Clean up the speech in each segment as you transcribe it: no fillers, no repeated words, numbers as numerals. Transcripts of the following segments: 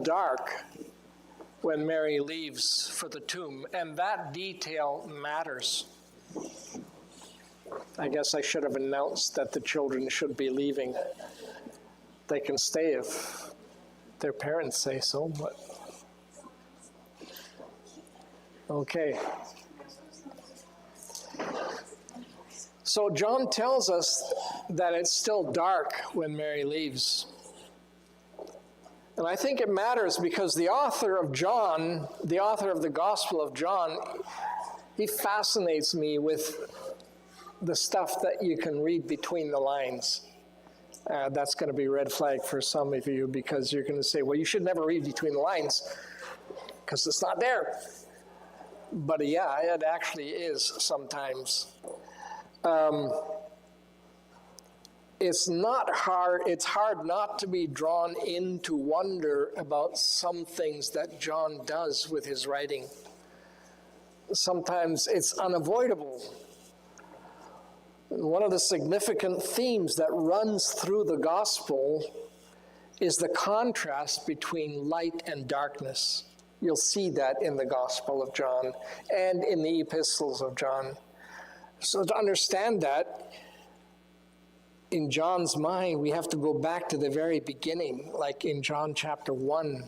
dark when Mary leaves for the tomb, and that detail matters. I guess I should have announced that the children should be leaving. They can stay if their parents say so, but okay. So John tells us that it's still dark when Mary leaves. And I think it matters because the author of John, the author of the Gospel of John, he fascinates me with the stuff that you can read between the lines. That's going to be a red flag for some of you because you're going to say, well, you should never read between the lines because it's not there. But yeah, it actually is sometimes. It's hard not to be drawn into wonder about some things that John does with his writing. Sometimes it's unavoidable. One of the significant themes that runs through the gospel is the contrast between light and darkness. You'll see that in the Gospel of John and in the epistles of John. So to understand that, in John's mind, we have to go back to the very beginning, like in John chapter 1,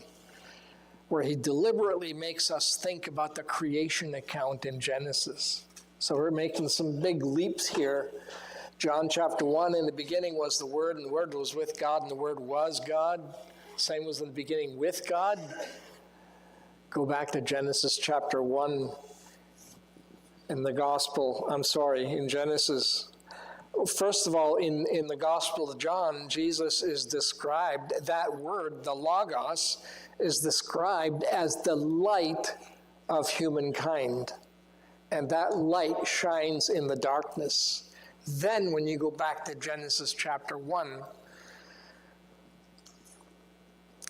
where he deliberately makes us think about the creation account in Genesis. So we're making some big leaps here. John chapter 1, in the beginning was the Word, and the Word was with God, and the Word was God. Same was in the beginning with God. Go back to Genesis chapter 1 in Genesis. First of all, in the Gospel of John, Jesus is described, that word, the Logos, is described as the light of humankind. And that light shines in the darkness. Then when you go back to Genesis chapter 1,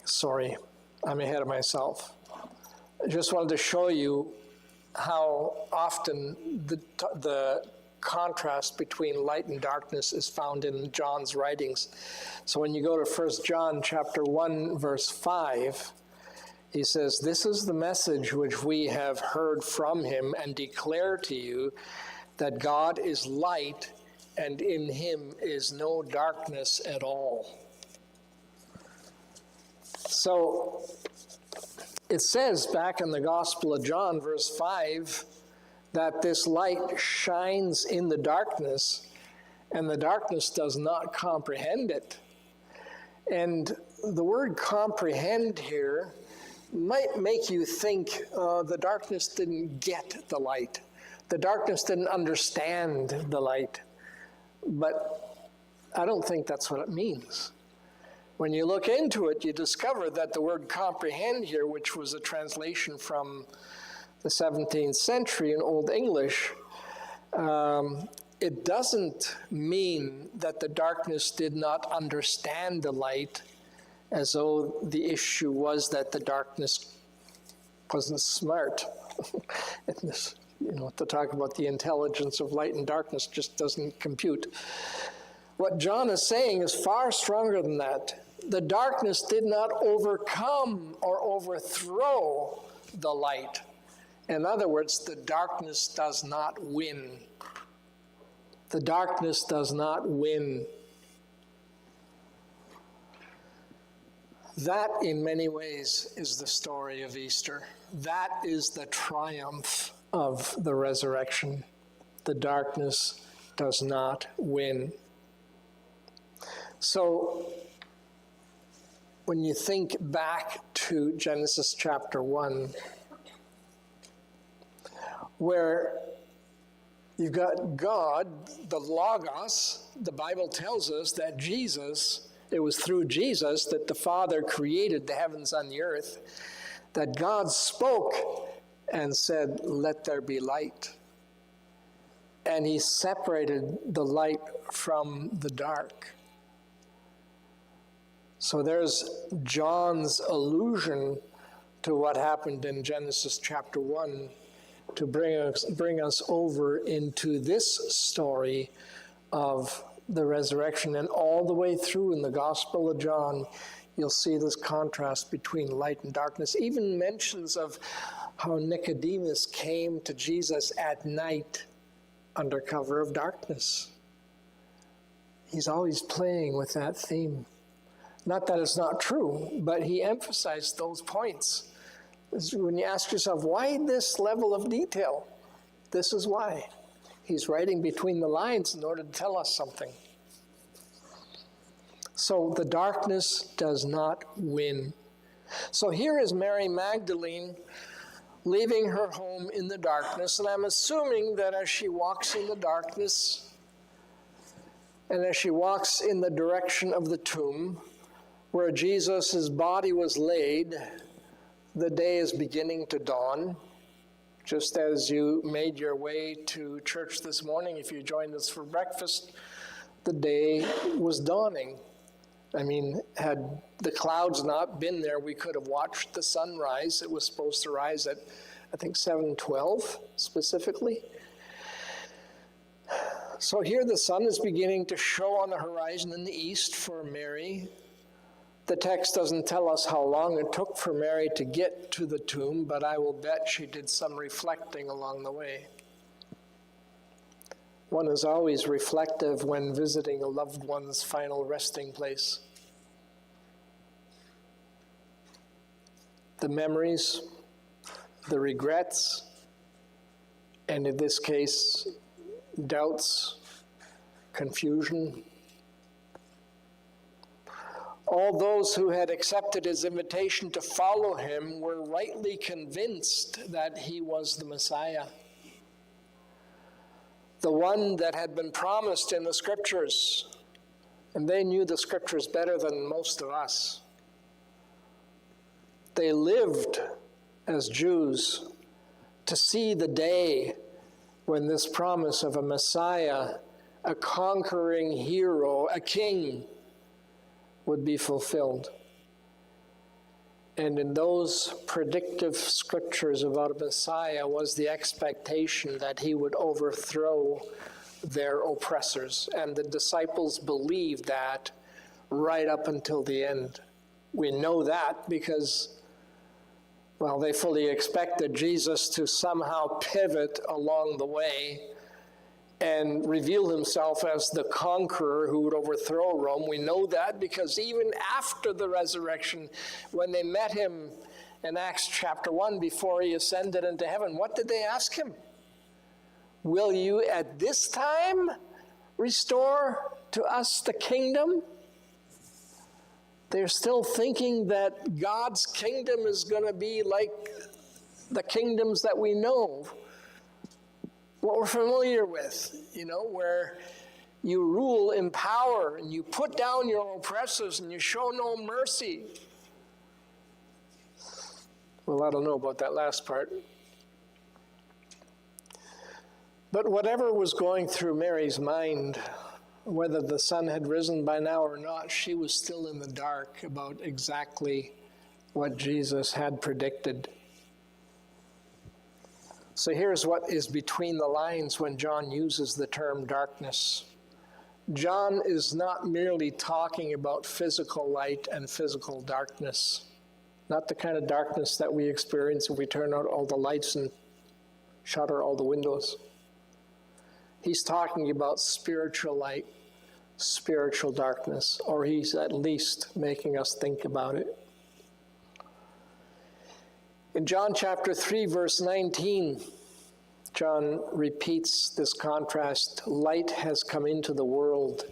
sorry, I'm ahead of myself. I just wanted to show you how often the contrast between light and darkness is found in John's writings. So when you go to 1 John chapter 1, verse 5, he says, "This is the message which we have heard from him and declare to you, that God is light, and in him is no darkness at all." So it says back in the Gospel of John, verse 5, that this light shines in the darkness, and the darkness does not comprehend it. And the word comprehend here might make you think the darkness didn't get the light. The darkness didn't understand the light. But I don't think that's what it means. When you look into it, you discover that the word comprehend here, which was a translation from the 17th century in Old English, it doesn't mean that the darkness did not understand the light, as though the issue was that the darkness wasn't smart. To talk about the intelligence of light and darkness just doesn't compute. What John is saying is far stronger than that. The darkness did not overcome or overthrow the light. In other words, the darkness does not win. The darkness does not win. That, in many ways, is the story of Easter. That is the triumph of the resurrection. The darkness does not win. So, when you think back to Genesis chapter 1, where you've got God, the Logos, the Bible tells us that it was through Jesus that the Father created the heavens and the earth, that God spoke and said, "Let there be light." And he separated the light from the dark. So there's John's allusion to what happened in Genesis chapter 1 to bring us over into this story of the resurrection. And all the way through in the Gospel of John, You'll see this contrast between light and darkness. Even mentions of how Nicodemus came to Jesus at night under cover of darkness. He's always playing with that theme. Not that it's not true, but he emphasized those points. When you ask yourself, why this level of detail? This is why. He's writing between the lines in order to tell us something. So the darkness does not win. So here is Mary Magdalene leaving her home in the darkness, and I'm assuming that as she walks in the darkness, and as she walks in the direction of the tomb, where Jesus' body was laid, the day is beginning to dawn. Just as you made your way to church this morning, if you joined us for breakfast, the day was dawning. I mean, had the clouds not been there, we could have watched the sun rise. It was supposed to rise at, I think, 7:12 specifically. So here the sun is beginning to show on the horizon in the east for Mary. The text doesn't tell us how long it took for Mary to get to the tomb, but I will bet she did some reflecting along the way. One is always reflective when visiting a loved one's final resting place. The memories, the regrets, and in this case, doubts, confusion. All those who had accepted his invitation to follow him were rightly convinced that he was the Messiah, the one that had been promised in the scriptures. And they knew the scriptures better than most of us. They lived as Jews to see the day when this promise of a Messiah, a conquering hero, a king, would be fulfilled. And in those predictive scriptures about a Messiah was the expectation that he would overthrow their oppressors. And the disciples believed that right up until the end. We know that because, well, they fully expected Jesus to somehow pivot along the way and reveal himself as the conqueror who would overthrow Rome. We know that because even after the resurrection, when they met him in Acts chapter 1 before he ascended into heaven, what did they ask him? Will you at this time restore to us the kingdom? They're still thinking that God's kingdom is going to be like the kingdoms that we know, what we're familiar with, where you rule in power and you put down your oppressors and you show no mercy. Well, I don't know about that last part. But whatever was going through Mary's mind, whether the sun had risen by now or not, she was still in the dark about exactly what Jesus had predicted. So here's what is between the lines when John uses the term darkness. John is not merely talking about physical light and physical darkness, not the kind of darkness that we experience if we turn out all the lights and shutter all the windows. He's talking about spiritual light, spiritual darkness, or he's at least making us think about it. In John chapter 3, verse 19, John repeats this contrast. Light has come into the world,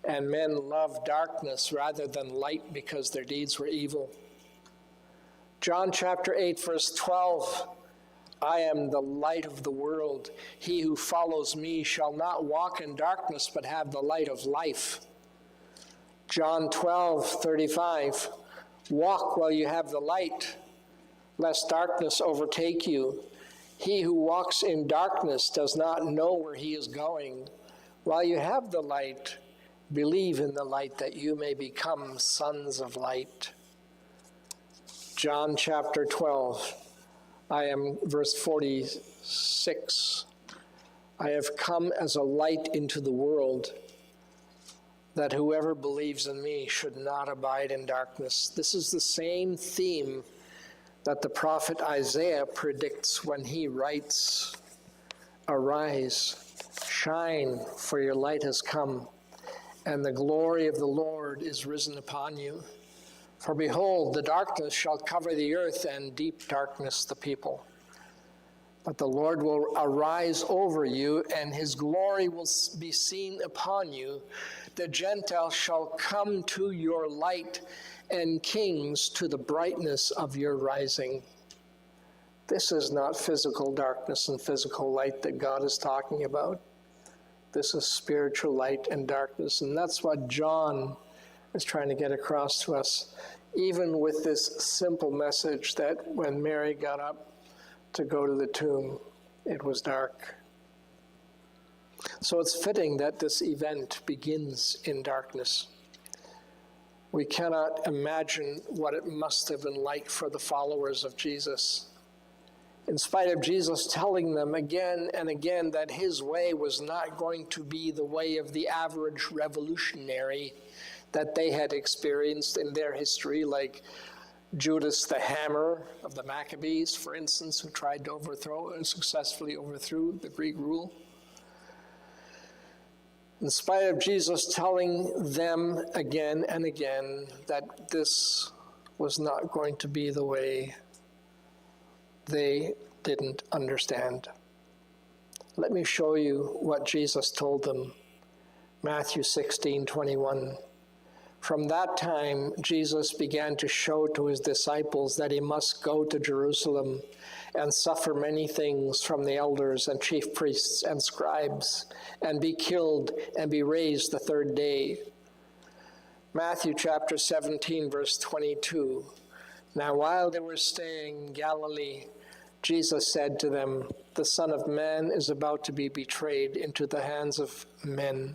and men love darkness rather than light because their deeds were evil. John chapter 8, verse 12, I am the light of the world. He who follows me shall not walk in darkness, but have the light of life. John 12:35, walk while you have the light, lest darkness overtake you. He who walks in darkness does not know where he is going. While you have the light, believe in the light that you may become sons of light. John chapter 12, verse 46. I have come as a light into the world, that whoever believes in me should not abide in darkness. This is the same theme that the prophet Isaiah predicts when he writes, "Arise, shine, for your light has come, and the glory of the Lord is risen upon you. For behold, the darkness shall cover the earth, and deep darkness the people. But the Lord will arise over you, and his glory will be seen upon you. The Gentiles shall come to your light, and kings to the brightness of your rising." This is not physical darkness and physical light that God is talking about. This is spiritual light and darkness, and that's what John is trying to get across to us, even with this simple message that when Mary got up to go to the tomb, it was dark. So it's fitting that this event begins in darkness. We cannot imagine what it must have been like for the followers of Jesus. In spite of Jesus telling them again and again that his way was not going to be the way of the average revolutionary that they had experienced in their history, like Judas the Hammer of the Maccabees, for instance, who tried to overthrow and successfully overthrew the Greek rule. In spite of Jesus telling them again and again that this was not going to be the way, they didn't understand. Let me show you what Jesus told them. Matthew 16:21. From that time, Jesus began to show to his disciples that he must go to Jerusalem and suffer many things from the elders and chief priests and scribes, and be killed and be raised the third day. Matthew chapter 17, verse 22. Now while they were staying in Galilee, Jesus said to them, "The Son of Man is about to be betrayed into the hands of men,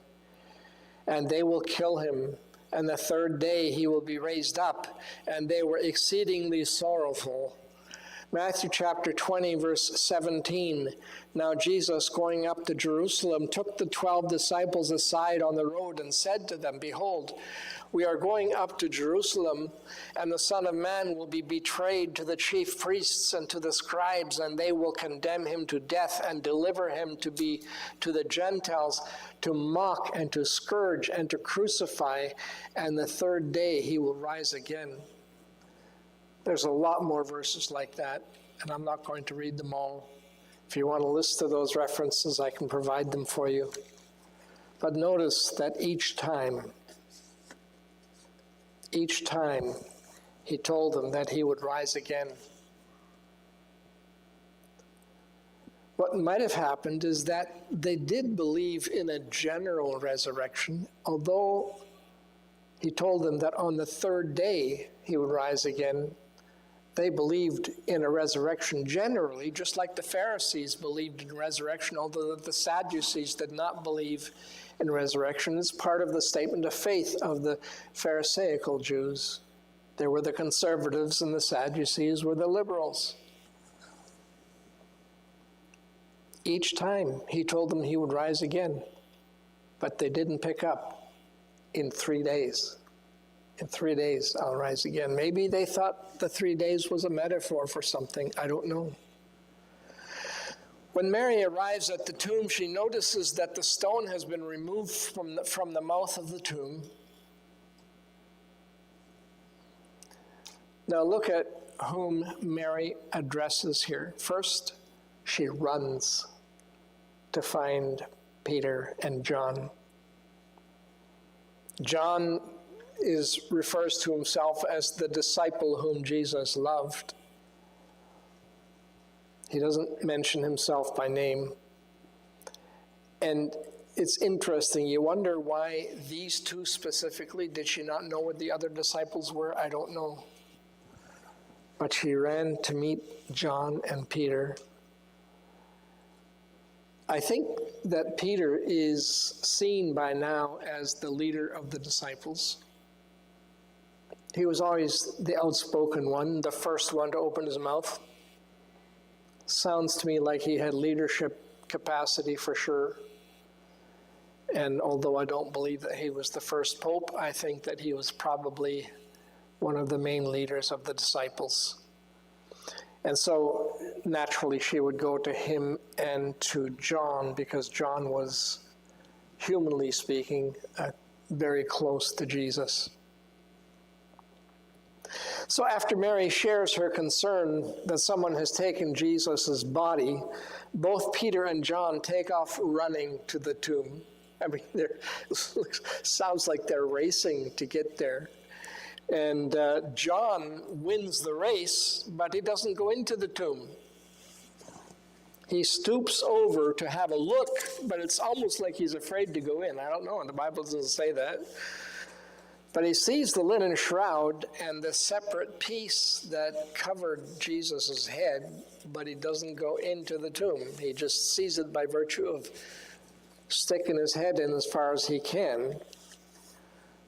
and they will kill him, and the third day he will be raised up." And they were exceedingly sorrowful. Matthew chapter 20, verse 17. Now Jesus, going up to Jerusalem, took the 12 disciples aside on the road and said to them, "Behold, we are going up to Jerusalem, and the Son of Man will be betrayed to the chief priests and to the scribes, and they will condemn him to death and deliver him to the Gentiles, to mock and to scourge and to crucify, and the third day he will rise again." There's a lot more verses like that, and I'm not going to read them all. If you want a list of those references, I can provide them for you. But notice that each time he told them that he would rise again. What might have happened is that they did believe in a general resurrection, although he told them that on the third day he would rise again. They believed in a resurrection generally, just like the Pharisees believed in resurrection, although the Sadducees did not believe in resurrection. It's part of the statement of faith of the Pharisaical Jews. There were the conservatives, and the Sadducees were the liberals. Each time he told them he would rise again, but they didn't pick up. In 3 days. In 3 days, I'll rise again. Maybe they thought the 3 days was a metaphor for something. I don't know. When Mary arrives at the tomb, she notices that the stone has been removed from the mouth of the tomb. Now look at whom Mary addresses here. First, she runs to find Peter and John. John refers to himself as the disciple whom Jesus loved. He doesn't mention himself by name. And it's interesting. You wonder why these two specifically. Did she not know what the other disciples were? I don't know. But she ran to meet John and Peter. I think that Peter is seen by now as the leader of the disciples. He was always the outspoken one, the first one to open his mouth. Sounds to me like he had leadership capacity for sure. And although I don't believe that he was the first pope, I think that he was probably one of the main leaders of the disciples. And so naturally she would go to him and to John, because John was, humanly speaking, very close to Jesus. So after Mary shares her concern that someone has taken Jesus' body, both Peter and John take off running to the tomb. I mean, it sounds like they're racing to get there. And John wins the race, but he doesn't go into the tomb. He stoops over to have a look, but it's almost like he's afraid to go in. I don't know, the Bible doesn't say that. But he sees the linen shroud and the separate piece that covered Jesus' head, but he doesn't go into the tomb. He just sees it by virtue of sticking his head in as far as he can.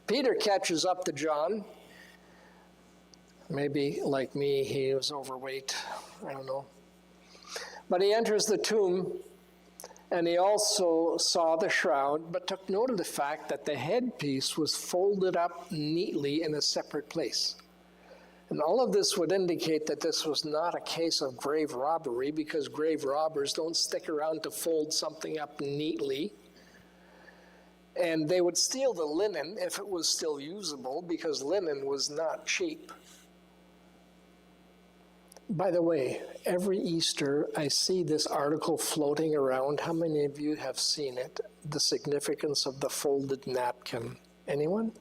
Peter catches up to John. Maybe, like me, he was overweight. I don't know. But he enters the tomb, and he also saw the shroud, but took note of the fact that the headpiece was folded up neatly in a separate place. And all of this would indicate that this was not a case of grave robbery, because grave robbers don't stick around to fold something up neatly. And they would steal the linen if it was still usable, because linen was not cheap. By the way, every Easter I see this article floating around. How many of you have seen it? The significance of the folded napkin. Anyone?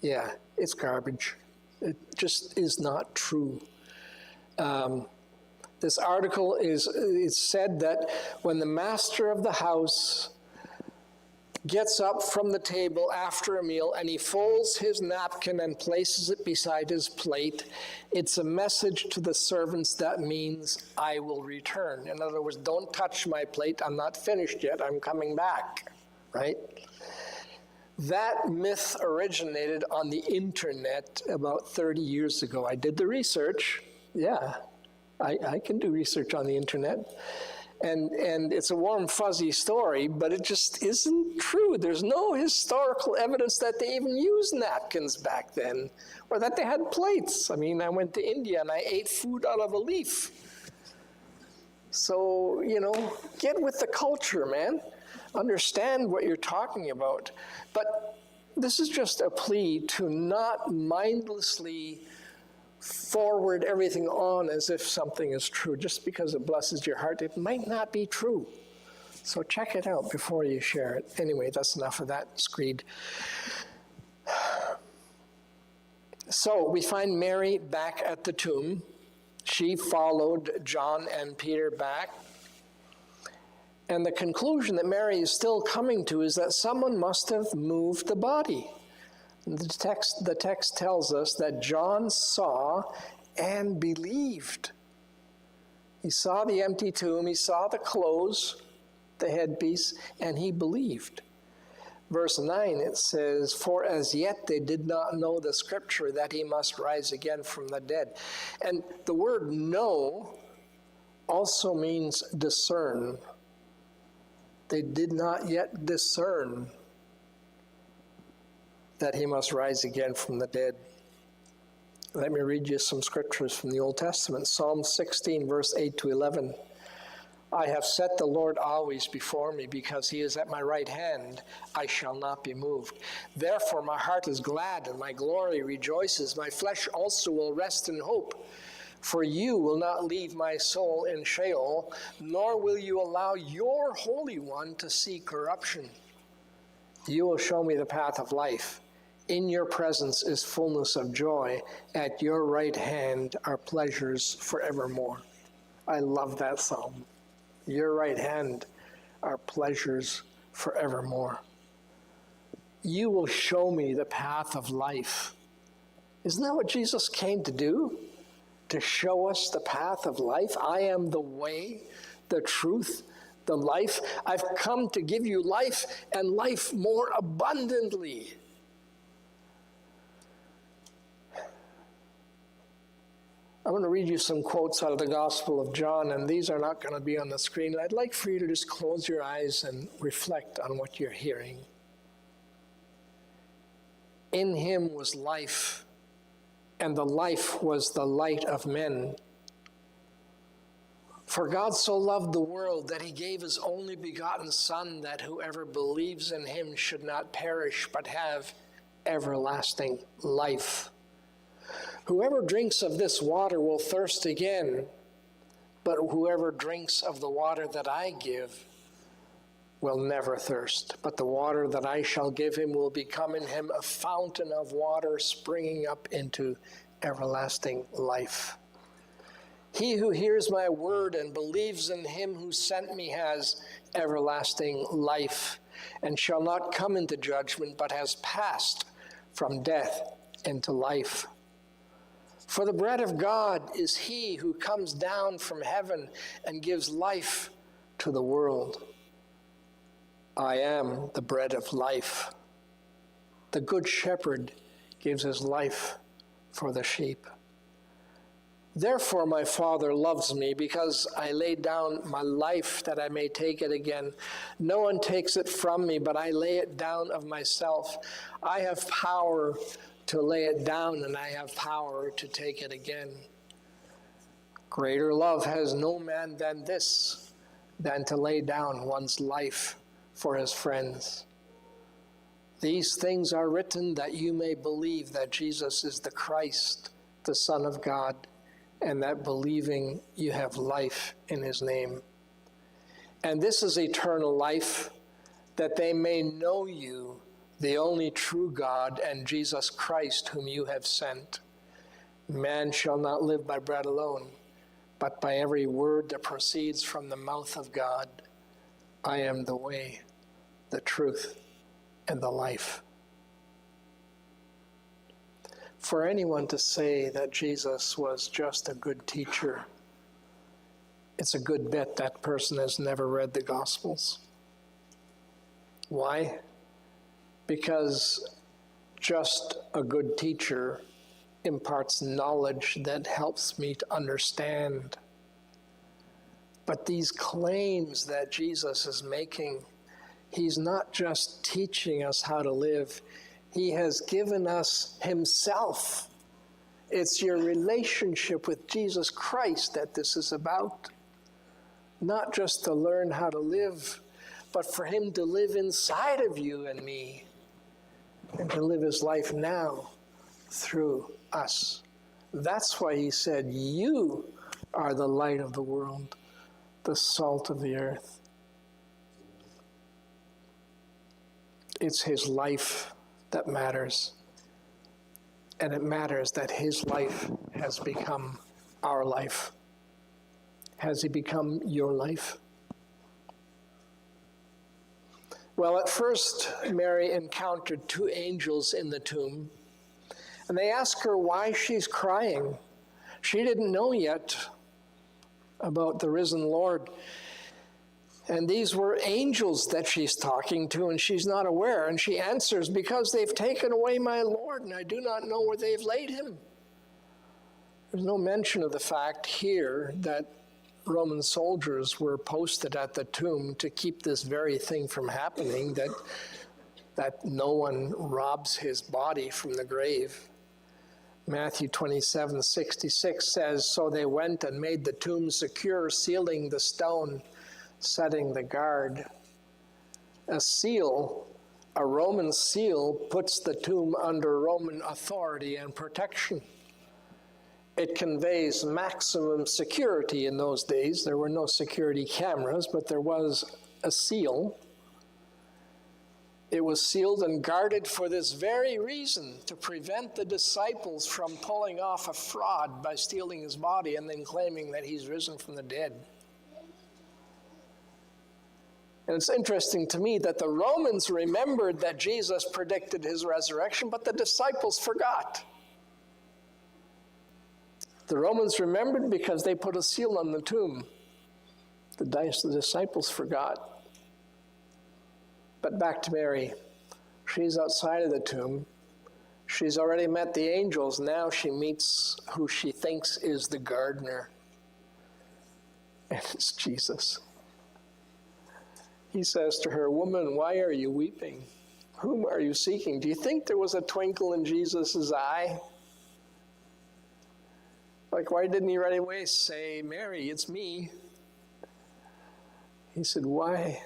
Yeah, it's garbage. It just is not true. This article it's said that when the master of the house gets up from the table after a meal and he folds his napkin and places it beside his plate, it's a message to the servants that means, I will return. In other words, don't touch my plate. I'm not finished yet. I'm coming back, right? That myth originated on the internet about 30 years ago. I did the research. Yeah, I can do research on the internet. And it's a warm, fuzzy story, but it just isn't true. There's no historical evidence that they even used napkins back then, or that they had plates. I mean, I went to India and I ate food out of a leaf. So, get with the culture, man. Understand what you're talking about. But this is just a plea to not mindlessly forward everything on as if something is true. Just because it blesses your heart, it might not be true. So check it out before you share it. Anyway, that's enough of that screed. So we find Mary back at the tomb. She followed John and Peter back. And the conclusion that Mary is still coming to is that someone must have moved the body. The text tells us that John saw and believed. He saw the empty tomb, he saw the clothes, the headpiece, and he believed. Verse 9, it says, for as yet they did not know the scripture that he must rise again from the dead. And the word know also means discern. They did not yet discern that he must rise again from the dead. Let me read you some scriptures from the Old Testament. Psalm 16, verse 8 to 11. I have set the Lord always before me, because he is at my right hand. I shall not be moved. Therefore my heart is glad and my glory rejoices. My flesh also will rest in hope. For you will not leave my soul in Sheol, nor will you allow your Holy One to see corruption. You will show me the path of life. In your presence is fullness of joy. At your right hand are pleasures forevermore. I love that psalm. Your right hand are pleasures forevermore. You will show me the path of life. Isn't that what Jesus came to do? To show us the path of life. I am the way, the truth, the life. I've come to give you life, and life more abundantly. I'm going to read you some quotes out of the Gospel of John, and these are not going to be on the screen. I'd like for you to just close your eyes and reflect on what you're hearing. In him was life, and the life was the light of men. For God so loved the world that he gave his only begotten Son, that whoever believes in him should not perish, but have everlasting life. Whoever drinks of this water will thirst again, but whoever drinks of the water that I give will never thirst. But the water that I shall give him will become in him a fountain of water springing up into everlasting life. He who hears my word and believes in him who sent me has everlasting life, and shall not come into judgment, but has passed from death into life. For the bread of God is he who comes down from heaven and gives life to the world. I am the bread of life. The good shepherd gives his life for the sheep. Therefore my Father loves me, because I lay down my life that I may take it again. No one takes it from me, but I lay it down of myself. I have power to lay it down, and I have power to take it again. Greater love has no man than this, than to lay down one's life for his friends. These things are written that you may believe that Jesus is the Christ, the Son of God, and that believing you have life in his name. And this is eternal life, that they may know you, the only true God, and Jesus Christ, whom you have sent. Man shall not live by bread alone, but by every word that proceeds from the mouth of God. I am the way, the truth, and the life. For anyone to say that Jesus was just a good teacher, it's a good bet that person has never read the Gospels. Why? Because just a good teacher imparts knowledge that helps me to understand. But these claims that Jesus is making, he's not just teaching us how to live, he has given us himself. It's your relationship with Jesus Christ that this is about. Not just to learn how to live, but for him to live inside of you and me, and to live his life now through us. That's why he said, you are the light of the world, the salt of the earth. It's his life that matters. And it matters that his life has become our life. Has he become your life? Well, at first, Mary encountered two angels in the tomb, and they asked her why she's crying. She didn't know yet about the risen Lord. And these were angels that she's talking to, and she's not aware. And she answers, because they've taken away my Lord, and I do not know where they've laid him. There's no mention of the fact here that Roman soldiers were posted at the tomb to keep this very thing from happening, that no one robs his body from the grave. Matthew 27:66 says, so they went and made the tomb secure, sealing the stone, setting the guard. A seal, a Roman seal, puts the tomb under Roman authority and protection. It conveys maximum security in those days. There were no security cameras, but there was a seal. It was sealed and guarded for this very reason, to prevent the disciples from pulling off a fraud by stealing his body and then claiming that he's risen from the dead. And it's interesting to me that the Romans remembered that Jesus predicted his resurrection, but the disciples forgot. The Romans remembered because they put a seal on the tomb. The disciples forgot. But back to Mary. She's outside of the tomb. She's already met the angels. Now she meets who she thinks is the gardener. And it's Jesus. He says to her, "Woman, why are you weeping? Whom are you seeking?" Do you think there was a twinkle in Jesus' eye? Like, why didn't he right away say, "Mary, it's me"? He said, "Why?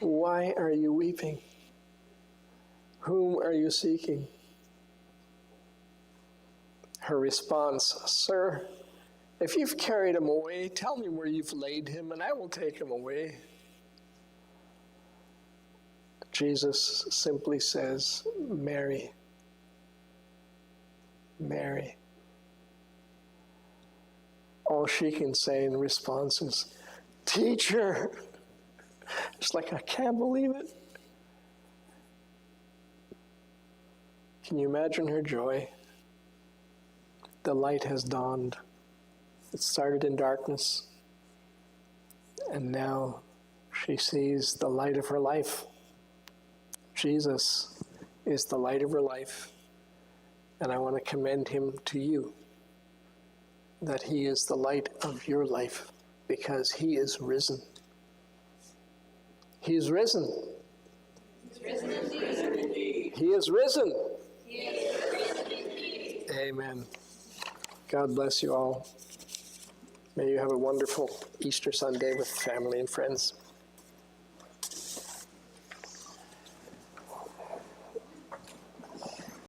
Why are you weeping? Whom are you seeking?" Her response, "Sir, if you've carried him away, tell me where you've laid him, and I will take him away." Jesus simply says, "Mary, Mary." All she can say in response is, "Teacher." It's like, I can't believe it. Can you imagine her joy? The light has dawned. It started in darkness, and now she sees the light of her life. Jesus is the light of her life, and I want to commend him to you, that he is the light of your life, because he is risen. He is risen. He is risen indeed. He is risen. He is risen indeed. Amen. God bless you all. May you have a wonderful Easter Sunday with family and friends.